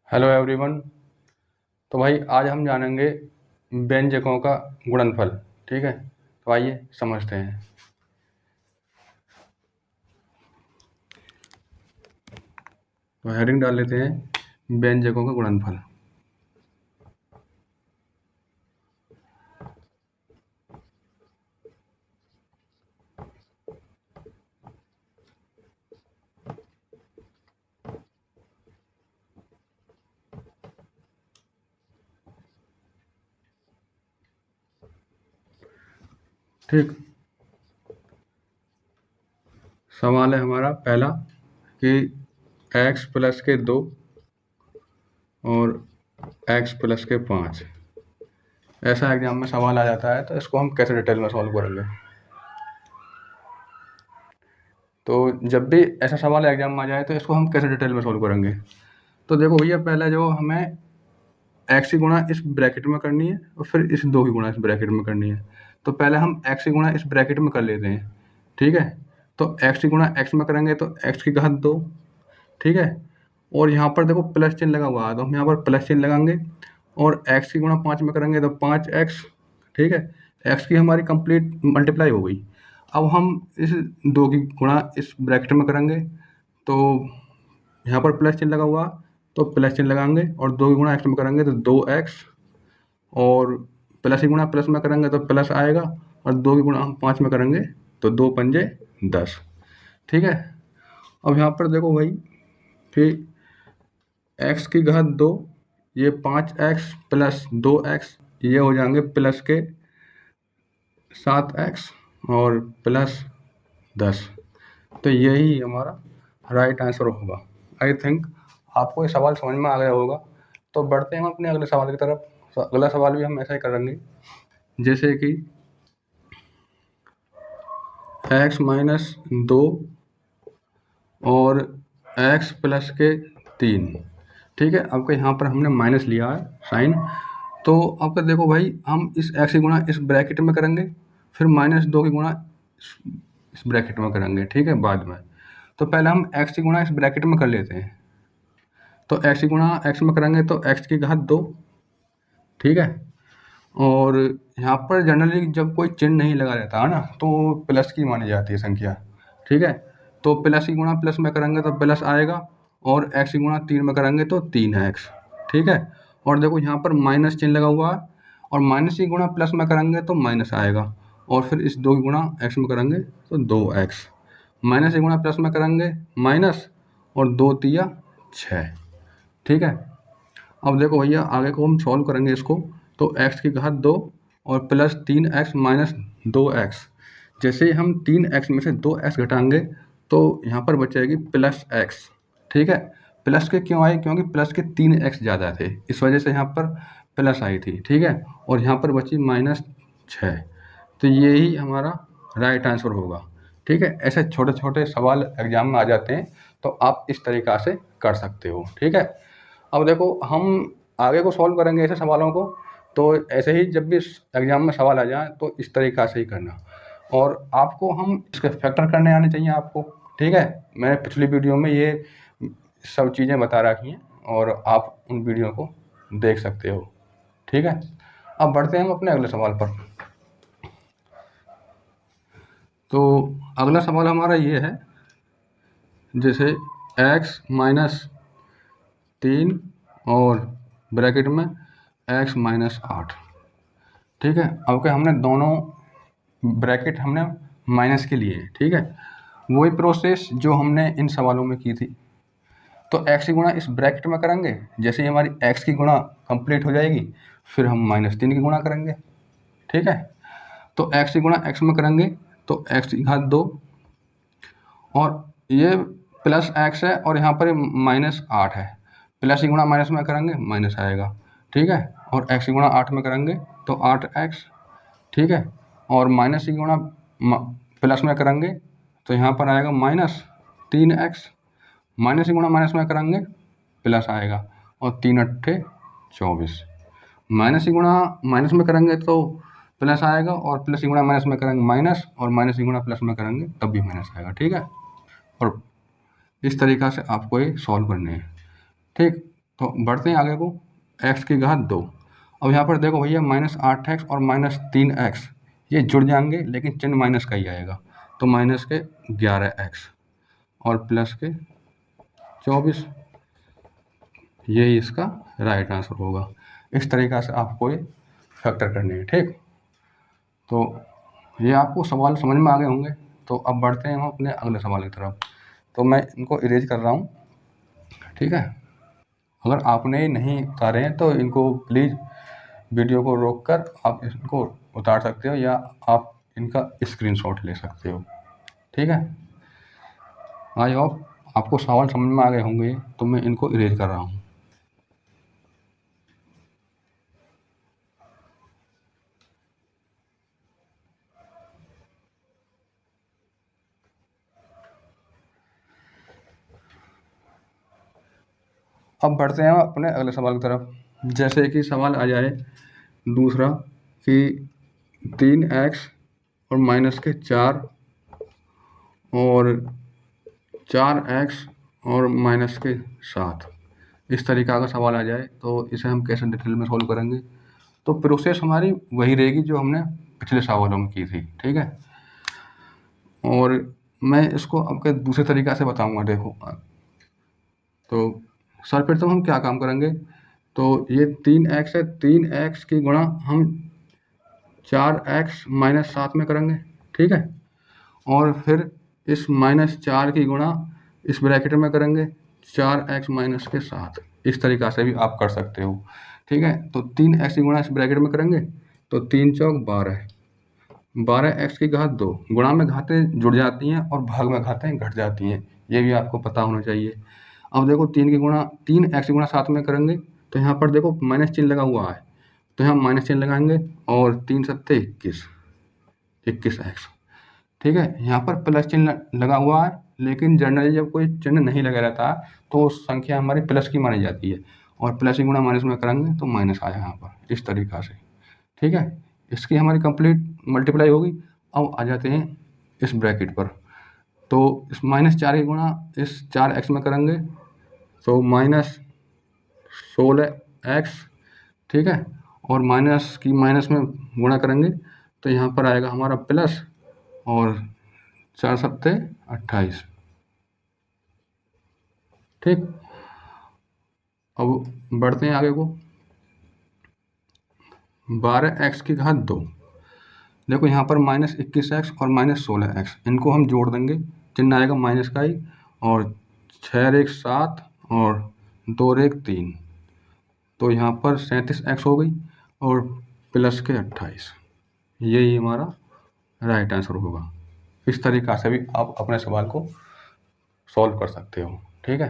Hello everyone. तो भाई आज हम जानेंगे व्यंजकों का गुणनफल। ठीक है, तो आइए समझते हैं। तो हेडिंग डाल लेते हैं व्यंजकों का गुणनफल। ठीक, सवाल है हमारा पहला कि x प्लस के 2 और x प्लस के 5 ऐसा एग्जाम में सवाल आ जाता है, तो इसको हम कैसे डिटेल में सॉल्व करेंगे। तो जब भी ऐसा सवाल एग्जाम में आ जाए तो इसको हम कैसे डिटेल में सॉल्व करेंगे। तो देखो भैया, पहले जो हमें एक्स की गुणा इस ब्रैकेट में करनी है और फिर इस 2 की गुणा इस ब्रैकेट में करनी है। तो पहले हम एक्स की गुणा इस ब्रैकेट में कर लेते हैं। ठीक है, तो एक्स की गुणा एक्स में करेंगे तो एक्स की घात 2। ठीक है, और यहाँ पर देखो प्लस चिन्ह लगा हुआ है, तो हम यहाँ पर प्लस चिन्ह लगाएंगे। और एक्स की गुणा 5 में करेंगे तो 5x। ठीक है, एक्स की हमारी कंप्लीट मल्टीप्लाई हो गई। अब हम इस 2 की गुणा इस ब्रैकेट में करेंगे, तो यहाँ पर प्लस चिन्ह लगा हुआ, तो प्लस चिन्ह लगाएंगे और 2 की गुणा एक्स में करेंगे तो 2x। और प्लस की गुणा प्लस में करेंगे तो प्लस आएगा, और 2 की गुणा हम 5 में करेंगे तो 2 पंजे 10। ठीक है, अब यहाँ पर देखो भाई कि x की घात 2, ये 5x प्लस 2x, ये हो जाएंगे प्लस के 7x और प्लस 10। तो यही हमारा राइट आंसर होगा। आई थिंक आपको ये सवाल समझ में आ गया होगा। तो बढ़ते हैं हम अपने अगले सवाल की तरफ। तो अगला सवाल भी हम ऐसा ही करेंगे, जैसे कि x माइनस 2 और x प्लस के 3। ठीक है, आपको यहाँ पर हमने माइनस लिया है साइन। तो आपका देखो भाई, हम इस x की गुणा इस ब्रैकेट में करेंगे, फिर -2 की गुणा इस ब्रैकेट में करेंगे। ठीक है, बाद में। तो पहले हम x की गुणा इस ब्रैकेट में कर लेते हैं। तो x की गुणा x में करेंगे तो x की घात 2। ठीक है, और यहाँ पर जनरली जब कोई चिन्ह नहीं लगा रहता है ना, तो प्लस की मानी जाती है संख्या। ठीक है, तो प्लस की गुणा प्लस में करेंगे तो प्लस आएगा, और x की गुणा 3 में करेंगे तो 3x। ठीक है, और देखो यहाँ पर माइनस चिन्ह लगा हुआ है, और माइनस की गुणा प्लस में करेंगे तो माइनस आएगा, और फिर इस 2 की गुणा x में करेंगे तो 2x। माइनस की गुणा प्लस में करेंगे माइनस, और 2 तिया 6। ठीक है, अब देखो भैया आगे को हम सॉल्व करेंगे इसको। तो x की घात 2 और प्लस 3x माइनस 2x। जैसे ही हम 3x में से 2x घटाएंगे तो यहाँ पर बचेगी प्लस x। ठीक है, प्लस के क्यों आई? क्योंकि प्लस के 3x ज़्यादा थे, इस वजह से यहाँ पर प्लस आई थी। ठीक है, और यहाँ पर बची -6। तो यही हमारा राइट आंसर होगा। ठीक है, ऐसे छोटे छोटे सवाल एग्जाम में आ जाते हैं, तो आप इस तरीक़ा से कर सकते हो। ठीक है, अब देखो हम आगे को सॉल्व करेंगे ऐसे सवालों को। तो ऐसे ही जब भी एग्जाम में सवाल आ जाए तो इस तरीक़ा से ही करना, और आपको हम इसके फैक्टर करने आने चाहिए आपको। ठीक है, मैंने पिछली वीडियो में ये सब चीज़ें बता रखी हैं, और आप उन वीडियो को देख सकते हो। ठीक है, अब बढ़ते हैं हम अपने अगले सवाल पर। तो अगला सवाल हमारा ये है, जैसे x माइनस 3 और ब्रैकेट में x माइनस 8। ठीक है, अब क्या हमने दोनों ब्रैकेट हमने माइनस के लिए। ठीक है, वही प्रोसेस जो हमने इन सवालों में की थी। तो x की गुणा इस ब्रैकेट में करेंगे, जैसे ही हमारी x की गुणा कंप्लीट हो जाएगी, फिर हम -3 की गुणा करेंगे। ठीक है, तो x की गुणा x में करेंगे तो x की घात 2, और ये प्लस x है और यहाँ पर -8 है। प्लस की गुणा माइनस में करेंगे माइनस आएगा। ठीक है, और x की गुणा 8 में करेंगे तो 8x। ठीक है, और माइनस की गुणा प्लस में करेंगे तो यहाँ पर आएगा -3x। माइनस की गुणा माइनस में करेंगे प्लस आएगा, और 3 अट्ठे 24। माइनस की गुणा माइनस में करेंगे तो प्लस आएगा, और प्लस की गुणा माइनस में करेंगे माइनस, और माइनस की गुणा प्लस में करेंगे तब भी माइनस आएगा। ठीक है, और इस तरीक़ा से आपको ये सॉल्व करने हैं। ठीक, तो बढ़ते हैं आगे को, एक्स की घात 2। अब यहाँ पर देखो भैया -8x और -3x ये जुड़ जाएंगे, लेकिन चिन्ह माइनस का ही आएगा, तो माइनस के 11x और प्लस के 24, यही इसका राइट आंसर होगा। इस तरीक़ा से आपको ये फैक्टर करने हैं, ठीक। तो ये आपको सवाल समझ में आ गए होंगे। तो अब बढ़ते हैं हम अपने अगले सवाल की तरफ। तो मैं इनको इरेज कर रहा हूँ, ठीक है। अगर आपने नहीं उतारे हैं तो इनको प्लीज़ वीडियो को रोककर आप इनको उतार सकते हो, या आप इनका स्क्रीनशॉट ले सकते हो, ठीक है। आई होप आपको सवाल समझ में आ गए होंगे, तो मैं इनको इरेज कर रहा हूँ। अब बढ़ते हैं अपने अगले सवाल की तरफ। जैसे कि सवाल आ जाए दूसरा कि 3x और -4 और 4x और -7, इस तरीक़ा का सवाल आ जाए तो इसे हम कैसे डिटेल में सॉल्व करेंगे। तो प्रोसेस हमारी वही रहेगी जो हमने पिछले सवालों में की थी, ठीक है। और मैं इसको आपके दूसरे तरीक़ा से बताऊंगा। देखो, तो सर्वप्रथम हम क्या काम करेंगे, तो ये 3x है, 3x की गुणा हम 4x -7 में करेंगे, ठीक है। और फिर इस -4 की गुणा इस ब्रैकेट में करेंगे 4x - 7। इस तरीक़ा से भी आप कर सकते हो, ठीक है। तो 3x की गुणा इस ब्रैकेट में करेंगे तो 3 चौक 12, 12x की घात 2। गुणा में घातें जुड़ जाती हैं और भाग में घातें घट जाती हैं, ये भी आपको पता होना चाहिए। अब देखो 3x की गुणा 7 में करेंगे तो यहाँ पर देखो माइनस चिन्ह लगा हुआ है, तो यहाँ माइनस चिन्ह लगाएंगे और 3 सत्ते 21x, ठीक है। यहाँ पर प्लस चिन्ह लगा हुआ है, लेकिन जनरली जब कोई चिन्ह नहीं लगा रहता है तो संख्या हमारी प्लस की मानी जाती है, और प्लस की गुणा माइनस में करेंगे तो माइनस आया यहाँ पर, इस तरीक़ा से, ठीक है। इसकी हमारी कंप्लीट मल्टीप्लाई होगी। अब आ जाते हैं इस ब्रैकेट पर, तो इस -4 की गुणा इस 4x में करेंगे तो -16x, ठीक है। और माइनस की माइनस में गुणा करेंगे तो यहाँ पर आएगा हमारा प्लस, और 4 सत्ते 28, ठीक। अब बढ़ते हैं आगे को, 12x की घात 2। देखो यहाँ पर -21x और -16x, इनको हम जोड़ देंगे, चिन्ह आएगा माइनस का ही, और 6 एक 7 और 2 एक 3, तो यहाँ पर 37x हो गई और प्लस के 28, यही हमारा राइट आंसर होगा। इस तरीक़ा से भी आप अपने सवाल को सॉल्व कर सकते हो, ठीक है।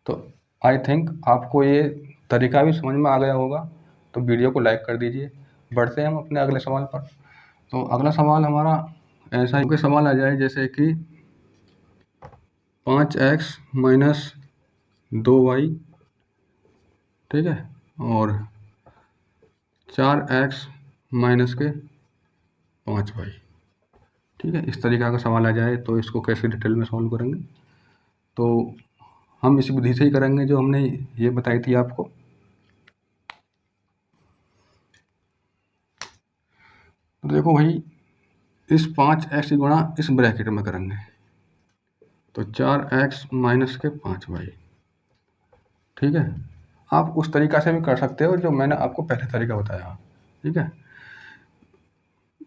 तो आई थिंक आपको ये तरीका भी समझ में आ गया होगा, तो वीडियो को लाइक कर दीजिए। बढ़ते हैं हम अपने अगले सवाल पर। तो अगला सवाल हमारा ऐसा ही सवाल आ जाए जैसे कि 5x - 2y, ठीक है, और 4x - 5y, ठीक है। इस तरीक़ा का सवाल आ जाए तो इसको कैसे डिटेल में सॉल्व करेंगे, तो हम इस विधि से ही करेंगे जो हमने ये बताई थी आपको। तो देखो भाई, इस 5x की गुणा इस ब्रैकेट में करेंगे तो 4x - 5y, ठीक है। आप उस तरीक़ा से भी कर सकते हो जो मैंने आपको पहले तरीका बताया, ठीक है।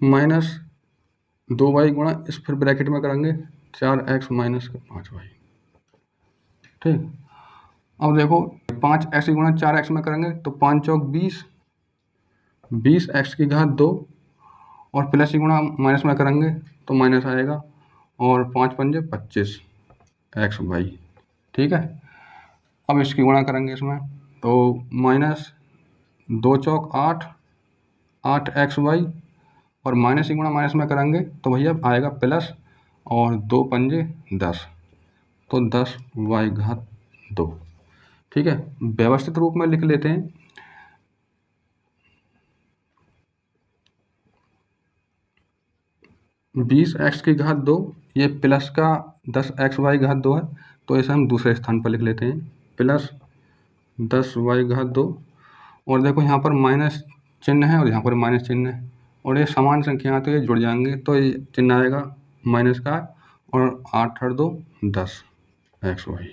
-2y गुणा इस फिर ब्रैकेट में करेंगे 4x - 5y, ठीक। अब देखो 5x की गुणा 4x में करेंगे तो 5 चौक 20, 20x की घात 2, और प्लस की गुणा माइनस में करेंगे तो माइनस आएगा, और 5 पंजे 25xy, ठीक है। अब इसकी गुणा करेंगे इसमें तो -2 चौक 8, 8xy, और माइनस की गुणा माइनस में करेंगे तो भैया आएगा प्लस, और 2 पंजे 10, तो 10y घात 2, ठीक है। व्यवस्थित रूप में लिख लेते हैं। 20x की घात 2, ये प्लस का 10xy घात 2 है, तो इसे हम दूसरे स्थान पर लिख लेते हैं, प्लस 10y⁻2 और देखो यहाँ पर माइनस चिन्ह है और यहाँ पर माइनस चिन्ह है और ये समान संख्या तो ये जुड़ जाएंगे तो ये चिन्ह आएगा माइनस का और 8 और 2 10 xy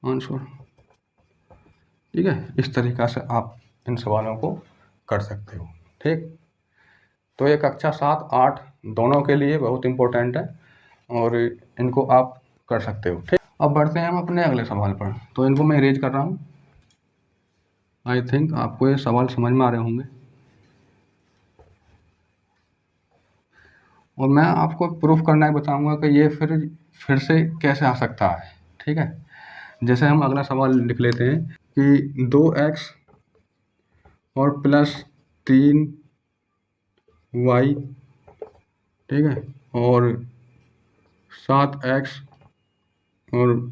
आंसर। ठीक है, इस तरीक़ा से आप इन सवालों को कर सकते हो। ठीक, तो ये कक्षा 7 8 दोनों के लिए बहुत इम्पोर्टेंट है और इनको आप कर सकते हो। ठीक, अब बढ़ते हैं हम अपने अगले सवाल पर। तो इनको मैं इरेज कर रहा हूँ। आई थिंक आपको ये सवाल समझ में आ रहे होंगे और मैं आपको प्रूफ करना ही बताऊंगा कि ये फिर से कैसे आ सकता है। ठीक है, जैसे हम अगला सवाल लिख लेते हैं कि 2x और प्लस 3y, ठीक है, और 7x और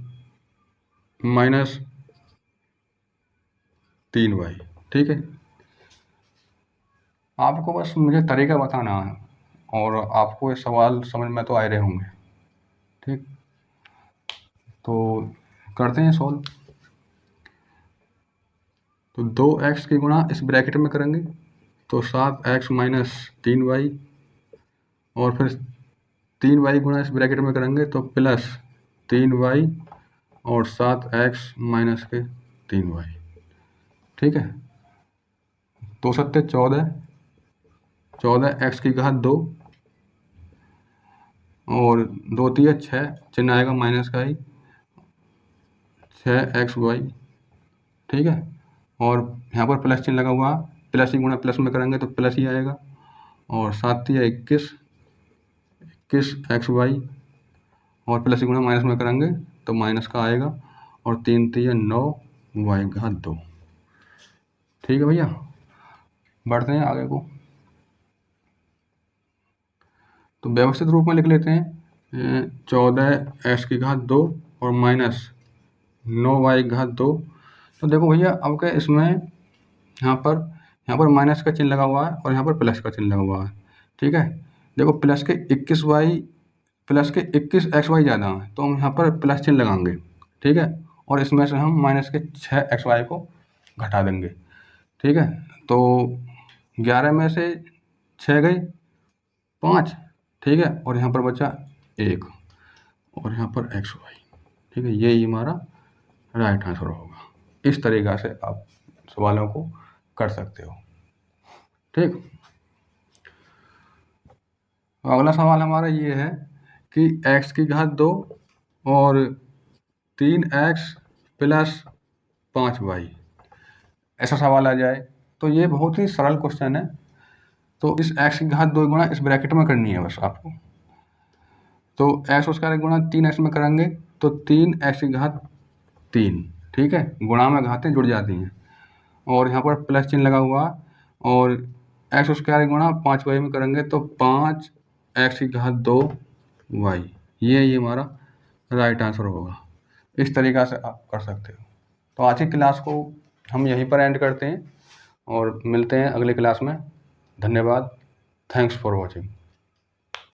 माइनस 3y। ठीक है, आपको बस मुझे तरीका बताना है और आपको ये सवाल समझ में तो आ रहे होंगे। ठीक, तो करते हैं सॉल्व। तो 2x की गुणा इस ब्रैकेट में करेंगे तो 7x माइनस 3y और फिर 3y गुणा इस ब्रैकेट में करेंगे तो प्लस 3y और 7x माइनस के 3y। ठीक है, 2 सत्ते 14, 14x की घात 2 और 2 तिया 6, चिन्ह आएगा माइनस का ही 6xy। ठीक है, और यहाँ पर प्लस चिन्ह लगा हुआ, प्लस ही गुणा प्लस में करेंगे तो प्लस ही आएगा और 7 तिया 21 xy और प्लस ही गुणा माइनस में करेंगे तो माइनस का आएगा और 3 तिया 9y²। ठीक है भैया, बढ़ते हैं आगे को। तो व्यवस्थित रूप में लिख लेते हैं 14x की घात 2 और माइनस 9y²। तो देखो भैया अब क्या इसमें यहाँ पर माइनस का चिन्ह लगा हुआ है और यहाँ पर प्लस का चिन्ह लगा हुआ है। ठीक है, देखो प्लस के 21xy ज़्यादा है तो हम यहाँ पर प्लस चिन्ह लगाएंगे। ठीक है, और इसमें से हम माइनस के 6xy को घटा देंगे। ठीक है, तो 11 में से 6 गई 5। ठीक है, और यहाँ पर बचा 1 और यहाँ पर xy। ठीक है, यही हमारा राइट आंसर होगा। इस तरीक़ा से आप सवालों को कर सकते हो। ठीक, अगला सवाल हमारा ये है कि x की घात 2 और 3x प्लस 5y, ऐसा सवाल आ जाए तो ये बहुत ही सरल क्वेश्चन है। तो इस x की घात 2 गुणा इस ब्रैकेट में करनी है बस आपको। तो x² गुणा 3x में करेंगे तो 3x की घात 3। ठीक है, गुणा में घातें जुड़ जाती हैं और यहाँ पर प्लस चिन्ह लगा हुआ और x² गुणा 5y में करेंगे तो 5x की घात 2y। ये हमारा राइट आंसर होगा। इस तरीक़ा से आप कर सकते हो। तो आज की क्लास को हम यहीं पर एंड करते हैं और मिलते हैं अगले क्लास में। धन्यवाद, थैंक्स फॉर वॉचिंग।